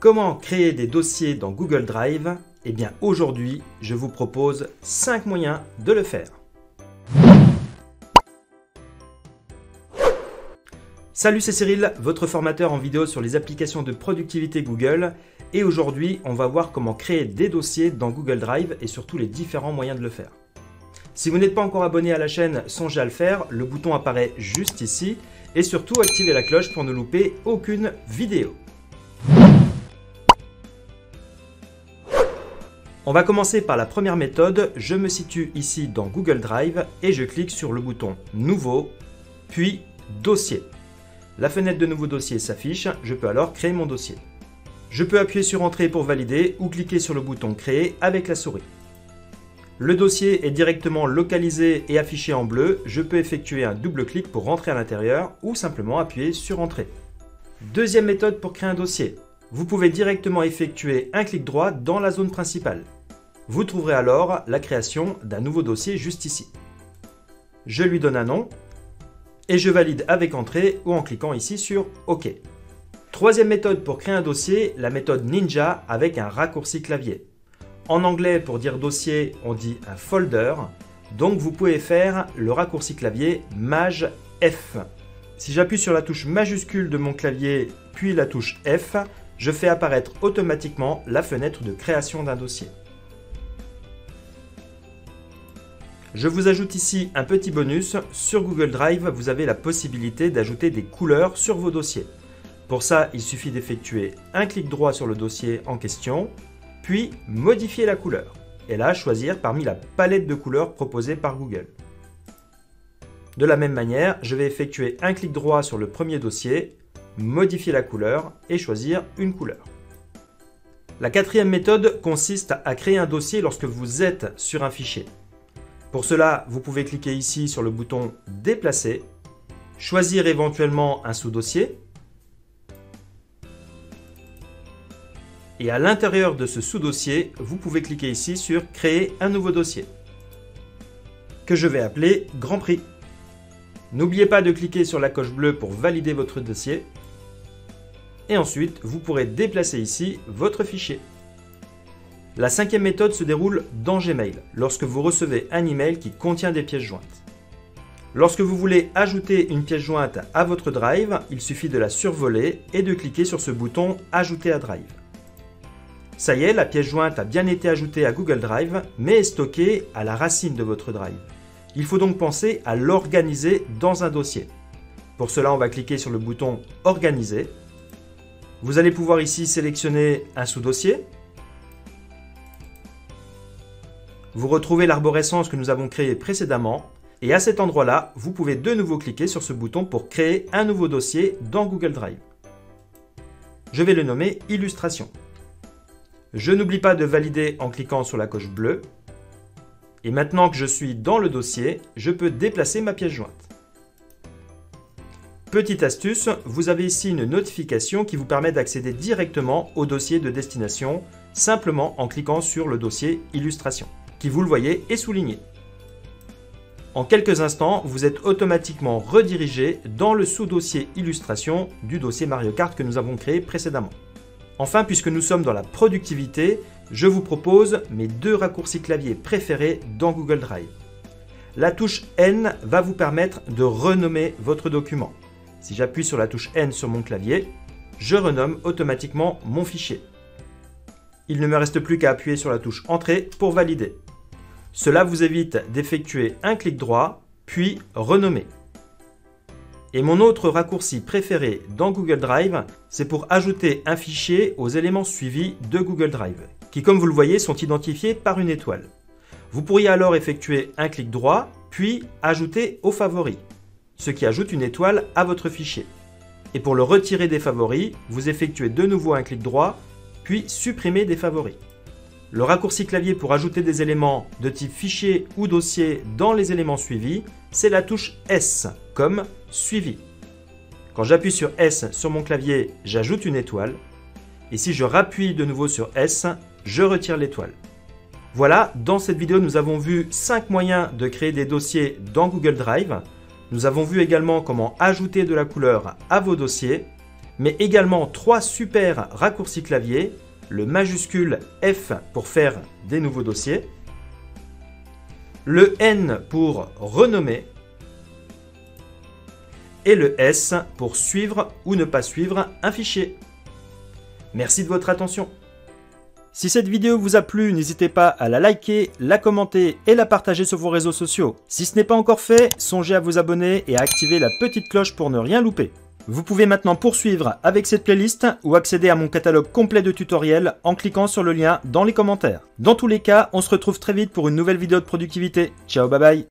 Comment créer des dossiers dans Google Drive? Eh bien aujourd'hui, je vous propose 5 moyens de le faire. Salut, c'est Cyril, votre formateur en vidéo sur les applications de productivité Google. Et aujourd'hui, on va voir comment créer des dossiers dans Google Drive et surtout les différents moyens de le faire. Si vous n'êtes pas encore abonné à la chaîne, songez à le faire, le bouton apparaît juste ici. Et surtout, activez la cloche pour ne louper aucune vidéo. On va commencer par la première méthode. Je me situe ici dans Google Drive et je clique sur le bouton Nouveau, puis Dossier. La fenêtre de Nouveau dossier s'affiche, je peux alors créer mon dossier. Je peux appuyer sur Entrée pour valider ou cliquer sur le bouton Créer avec la souris. Le dossier est directement localisé et affiché en bleu. Je peux effectuer un double clic pour rentrer à l'intérieur ou simplement appuyer sur Entrée. Deuxième méthode pour créer un dossier. Vous pouvez directement effectuer un clic droit dans la zone principale. Vous trouverez alors la création d'un nouveau dossier juste ici. Je lui donne un nom et je valide avec Entrée ou en cliquant ici sur OK. Troisième méthode pour créer un dossier, la méthode Ninja avec un raccourci clavier. En anglais, pour dire dossier, on dit un folder. Donc vous pouvez faire le raccourci clavier Maj F. Si j'appuie sur la touche majuscule de mon clavier puis la touche F, je fais apparaître automatiquement la fenêtre de création d'un dossier. Je vous ajoute ici un petit bonus. Sur Google Drive, vous avez la possibilité d'ajouter des couleurs sur vos dossiers. Pour ça, il suffit d'effectuer un clic droit sur le dossier en question, puis modifier la couleur. Et là, choisir parmi la palette de couleurs proposée par Google. De la même manière, je vais effectuer un clic droit sur le premier dossier, modifier la couleur et choisir une couleur. La quatrième méthode consiste à créer un dossier lorsque vous êtes sur un fichier. Pour cela, vous pouvez cliquer ici sur le bouton Déplacer, choisir éventuellement un sous-dossier et à l'intérieur de ce sous-dossier, vous pouvez cliquer ici sur Créer un nouveau dossier que je vais appeler Grand Prix. N'oubliez pas de cliquer sur la coche bleue pour valider votre dossier et ensuite, vous pourrez déplacer ici votre fichier. La cinquième méthode se déroule dans Gmail, lorsque vous recevez un email qui contient des pièces jointes. Lorsque vous voulez ajouter une pièce jointe à votre Drive, il suffit de la survoler et de cliquer sur ce bouton Ajouter à Drive. Ça y est, la pièce jointe a bien été ajoutée à Google Drive, mais est stockée à la racine de votre Drive. Il faut donc penser à l'organiser dans un dossier. Pour cela, on va cliquer sur le bouton Organiser. Vous allez pouvoir ici sélectionner un sous-dossier. Vous retrouvez l'arborescence que nous avons créée précédemment et à cet endroit-là, vous pouvez de nouveau cliquer sur ce bouton pour créer un nouveau dossier dans Google Drive. Je vais le nommer Illustration. Je n'oublie pas de valider en cliquant sur la coche bleue. Et maintenant que je suis dans le dossier, je peux déplacer ma pièce jointe. Petite astuce, vous avez ici une notification qui vous permet d'accéder directement au dossier de destination simplement en cliquant sur le dossier Illustration, qui, vous le voyez, est souligné. En quelques instants, vous êtes automatiquement redirigé dans le sous-dossier Illustration du dossier Mario Kart que nous avons créé précédemment. Enfin, puisque nous sommes dans la productivité, je vous propose mes deux raccourcis clavier préférés dans Google Drive. La touche N va vous permettre de renommer votre document. Si j'appuie sur la touche N sur mon clavier, je renomme automatiquement mon fichier. Il ne me reste plus qu'à appuyer sur la touche Entrée pour valider. Cela vous évite d'effectuer un clic droit, puis renommer. Et mon autre raccourci préféré dans Google Drive, c'est pour ajouter un fichier aux éléments suivis de Google Drive, qui comme vous le voyez sont identifiés par une étoile. Vous pourriez alors effectuer un clic droit, puis ajouter aux favoris, ce qui ajoute une étoile à votre fichier. Et pour le retirer des favoris, vous effectuez de nouveau un clic droit, puis supprimer des favoris. Le raccourci clavier pour ajouter des éléments de type fichier ou dossier dans les éléments suivis, c'est la touche S, comme suivi. Quand j'appuie sur S sur mon clavier, j'ajoute une étoile. Et si je rappuie de nouveau sur S, je retire l'étoile. Voilà, dans cette vidéo, nous avons vu 5 moyens de créer des dossiers dans Google Drive. Nous avons vu également comment ajouter de la couleur à vos dossiers. mais également 3 super raccourcis clavier, le majuscule F pour faire des nouveaux dossiers, le N pour renommer et le S pour suivre ou ne pas suivre un fichier. Merci de votre attention. Si cette vidéo vous a plu, n'hésitez pas à la liker, la commenter et la partager sur vos réseaux sociaux. Si ce n'est pas encore fait, songez à vous abonner et à activer la petite cloche pour ne rien louper. Vous pouvez maintenant poursuivre avec cette playlist ou accéder à mon catalogue complet de tutoriels en cliquant sur le lien dans les commentaires. Dans tous les cas, on se retrouve très vite pour une nouvelle vidéo de productivité. Ciao, bye bye.